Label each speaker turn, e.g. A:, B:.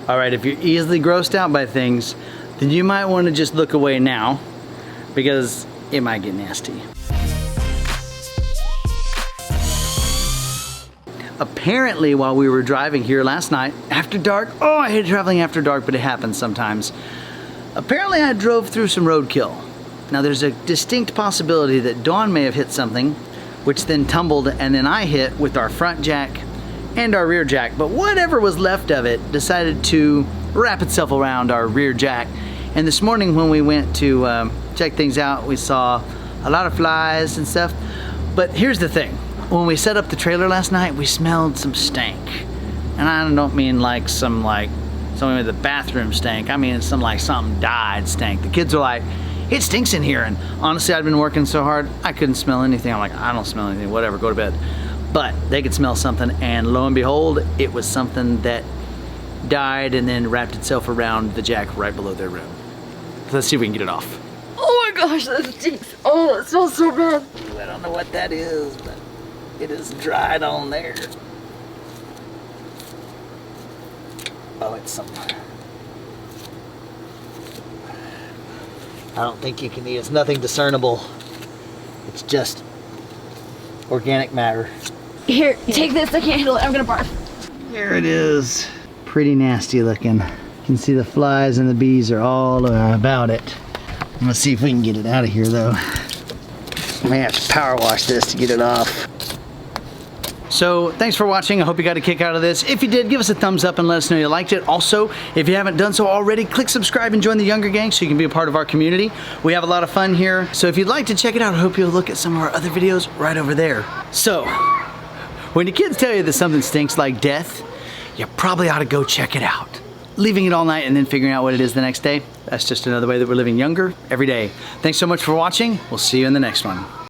A: All right, if you're easily grossed out by things, then you might want to just look away now because it might get nasty. Apparently, while we were driving here last night, after dark, oh, I hate traveling after dark, but it happens sometimes. Apparently, I drove through some roadkill. Now, there's a distinct possibility that Dawn may have hit something, which then tumbled, and then I hit with our front jack and our rear jack. But whatever was left of it decided to wrap itself around our rear jack. And this morning when we went to check things out, we saw a lot of flies and stuff. But here's the thing. When we set up the trailer last night, we smelled some stank. And I don't mean like something with a bathroom stank. I mean something died stank. The kids are like, it stinks in here. And honestly, I'd been working so hard, I couldn't smell anything. I'm like, I don't smell anything, whatever, go to bed. But they could smell something, and lo and behold, it was something that died and then wrapped itself around the jack right below their rim. So let's see if we can get it off.
B: Oh my gosh, that stinks. Oh, that smells so bad.
A: I don't know what that is, but it is dried on there. Oh, it's something. I don't think you can eat. It's nothing discernible. It's just organic matter.
B: Here, take this. I can't handle it. I'm gonna barf.
A: There it is. Pretty nasty looking. You can see the flies and the bees are all about it. I'm gonna see if we can get it out of here though. I may have to power wash this to get it off. So thanks for watching. I hope you got a kick out of this. If you did, give us a thumbs up and let us know you liked it. Also, if you haven't done so already, click subscribe and join the Younger Gang so you can be a part of our community. We have a lot of fun here. So if you'd like to check it out, I hope you'll look at some of our other videos right over there. So, when your kids tell you that something stinks like death, you probably ought to go check it out. Leaving it all night and then figuring out what it is the next day, that's just another way that we're living younger every day. Thanks so much for watching. We'll see you in the next one.